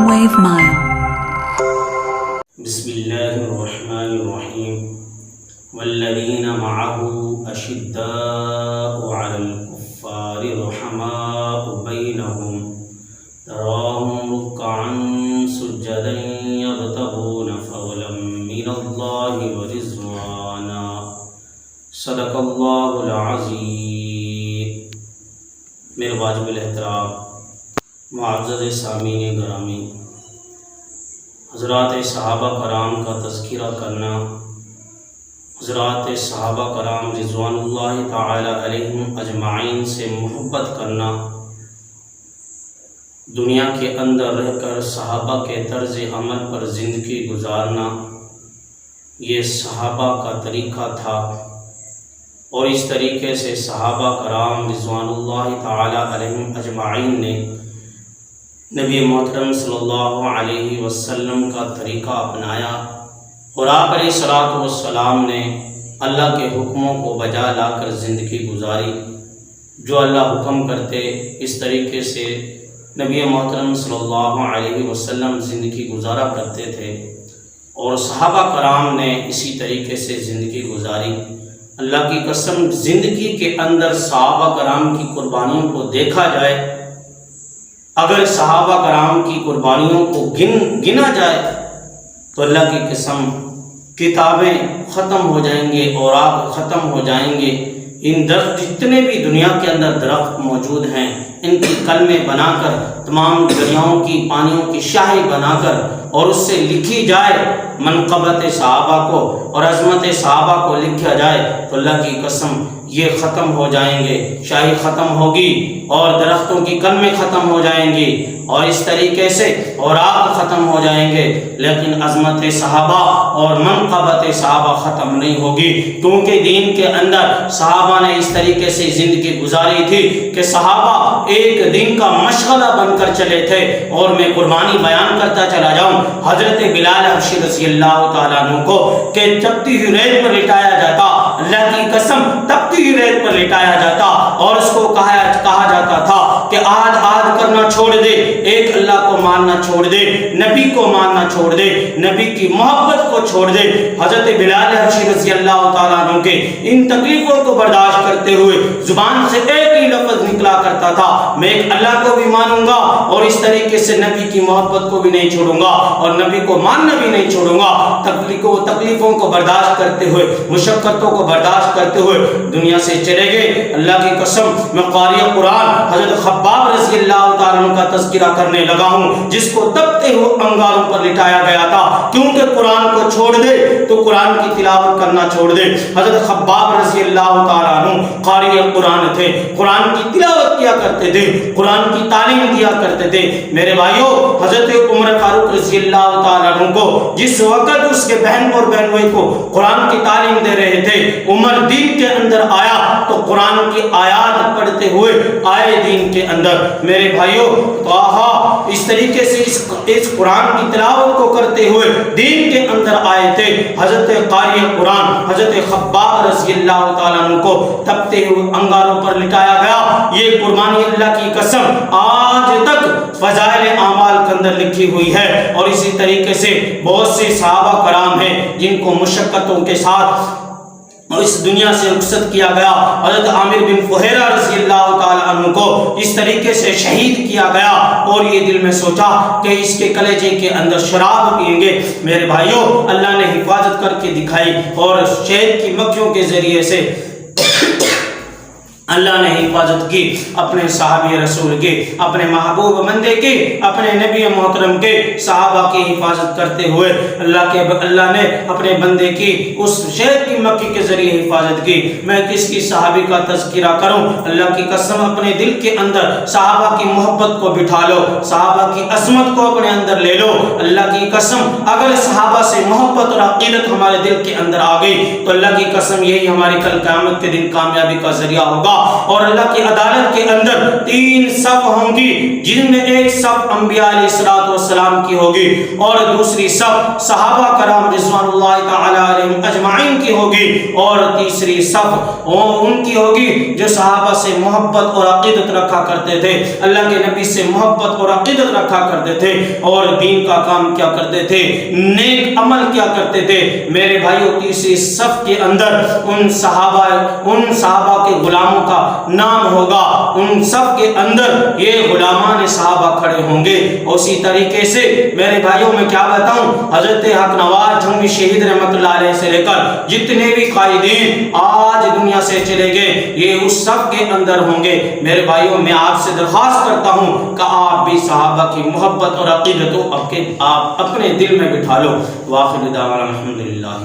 Wave Mile. بسم الله الرحمن الرحيم والذين معه أشداء على الكفار رحماء بينهم تراهم ركعا سجدا يبتغون فضلا من الله ورضوانا صدق الله العظيم. میرے واجب الاحترام معزز سامعین گرامی، حضرات صحابہ کرام کا تذکرہ کرنا، حضرات صحابہ کرام رضوان اللہ تعالی علیہم اجمعین سے محبت کرنا، دنیا کے اندر رہ کر صحابہ کے طرز عمل پر زندگی گزارنا، یہ صحابہ کا طریقہ تھا. اور اس طریقے سے صحابہ کرام رضوان اللہ تعالی علیہم اجمعین نے نبی محترم صلی اللہ علیہ وسلم کا طریقہ اپنایا، اور آپ علیہ الصلوۃ والسلام نے اللہ کے حکموں کو بجا لا کر زندگی گزاری. جو اللہ حکم کرتے اس طریقے سے نبی محترم صلی اللہ علیہ وسلم زندگی گزارا کرتے تھے، اور صحابہ کرام نے اسی طریقے سے زندگی گزاری. اللہ کی قسم، زندگی کے اندر صحابہ کرام کی قربانیوں کو دیکھا جائے، اگر صحابہ کرام کی قربانیوں کو گنا جائے تو اللہ کی قسم کتابیں ختم ہو جائیں گے، اوراق ختم ہو جائیں گے. ان درخت جتنے بھی دنیا کے اندر درخت موجود ہیں، ان کی کلمیں بنا کر تمام دریاؤں کی پانیوں کی شاہی بنا کر اور اس سے لکھی جائے منقبت صحابہ کو اور عظمت صحابہ کو لکھا جائے تو اللہ کی قسم یہ ختم ہو جائیں گے، شاہی ختم ہوگی اور درختوں کی کلمیں ختم ہو جائیں گی اور اس طریقے سے اوراق ختم ہو جائیں گے، لیکن عظمت صحابہ اور منقبت صحابہ ختم نہیں ہوگی. کیونکہ دین کے اندر صحابہ نے اس طریقے سے زندگی گزاری تھی کہ صحابہ ایک دن کا مشغلہ بن کر چلے تھے. اور میں قربانی بیان کرتا چلا جاؤں، حضرت بلال حبشی رضی اللہ تعالیٰ عنہ کو کہ تپتی ہوئی ریت پر لٹایا جاتا، اللہ کی قسم تپتی ہوئی ریت پر لٹایا جاتا اور اس کو کہا جاتا تھا کہ آد کرنا چھوڑ دے، ایک اللہ کو ماننا چھوڑ دے، نبی کو ماننا چھوڑ دے، نبی کی محبت کو چھوڑ دے. حضرت بلال حبشی رضی اللہ تعالیٰ عنہ کے ان تکلیفوں کو برداشت کرتے ہوئے زبان سے ایک ہی لفظ نکلا کرتا تھا، میں ایک اللہ کو بھی مانوں گا اور اس طریقے سے نبی کی محبت کو بھی نہیں چھوڑوں گا اور نبی کو ماننا بھی نہیں چھوڑوں گا. تکلیفوں کو برداشت کرتے ہوئے، مشقتوں کو برداشت کرتے ہوئے دنیا سے چلے گئے. اللہ کی قسم، میں قاری قرآن حضرت خباب رضی اللہ تعالیٰ عنہ کا تذکرہ کرنے لگا ہوں، جس کو تپتے ہوئے انگاروں پر لٹایا گیا تھا. کیونکہ قرآن کو چھوڑ دے تو قرآن کی تلاوت کرنا چھوڑ دے. حضرت خباب رضی اللہ تعالیٰ عنہ قاری قرآن تھے، قرآن کی تلاوت کیا کرتے تھے، قرآن کی تعلیم دیا کرتے تھے. میرے بھائیوں، حضرت عمر فاروق رضی اللہ تعالیٰ عنہ کو جس وقت اس کے بہن اور بہنوئی کو قرآن کی تعلیم دے رہے تھے، عمر دین کے اندر آیا تو قرآن کی آیات پڑھتے ہوئے آئے دین کے اندر. میرے بھائیوں، اس طریقے سے اس قرآن کی تلاوت کو کرتے ہوئے دین کے اندر آئے تھے. حضرت قاری قرآن حضرت خباب رضی اللہ تعالیٰ عنہ کو تپتے ہوئے انگاروں پر لٹایا گیا. یہ قربانی اللہ کی قسم آج تک فضائل اعمال کے اندر لکھی ہوئی ہے. اور اسی طریقے سے بہت سے صحابہ کرام ہیں جن کو مشقتوں کے ساتھ اور اس دنیا سے رخصت کیا گیا. حضرت عامر بن فہیرہ رضی اللہ تعالیٰ عنہ کو اس طریقے سے شہید کیا گیا اور یہ دل میں سوچا کہ اس کے کلیجے کے اندر شراب پئیں گے. میرے بھائیوں، اللہ نے حفاظت کر کے دکھائی اور شہد کی مکھیوں کے ذریعے سے اللہ نے حفاظت کی اپنے صحابی رسول کے، اپنے محبوب بندے کے، اپنے نبی محترم کے، صحابہ کی حفاظت کرتے ہوئے اللہ نے اپنے بندے کی اس شہد کی مکھی کے ذریعے حفاظت کی. میں کس کی صحابی کا تذکرہ کروں؟ اللہ کی قسم اپنے دل کے اندر صحابہ کی محبت کو بٹھا لو، صحابہ کی عظمت کو اپنے اندر لے لو. اللہ کی قسم اگر صحابہ سے محبت اور عقیدت ہمارے دل کے اندر آ گئی تو اللہ کی قسم یہی ہماری کل قیامت کے دن کامیابی کا ذریعہ ہوگا. اور اللہ کی عدالت کے اندر 3 صف ہوں گی، جن میں ایک صف انبیاء علیہ السلام کی ہوگی اور دوسری صف صحابہ کرام رضوان اللہ تعالی علیہم اجمعین کی ہوگی، اور تیسری صف ان کی ہوگی جو صحابہ سے محبت اور عقیدت رکھا کرتے تھے، اللہ کے نبی سے محبت اور عقیدت رکھا کرتے تھے اور دین کا کام کیا کرتے تھے، نیک عمل کیا کرتے تھے۔ میرے بھائیوں، تیسری صف کے اندر ان صحابہ کے غلاموں کا نام ہوگا، ان سب کے اندر یہ غلامان صحابہ کھڑے ہوں گے۔ اسی طریقے سے میرے بھائیوں میں کیا بتاؤں، حضرت حق نواز جھنگی شہید رحمت اللہ علیہ سے لے کر جتنے بھی قائدین آج دنیا سے چلے گئے، یہ اس سب کے اندر ہوں گے۔ میرے بھائیوں، میں آپ سے درخواست کرتا ہوں کہ آپ بھی صحابہ کی محبت اور عقیدت آپ اپنے دل میں بٹھا لو۔ واخر دعوانا الحمدللہ۔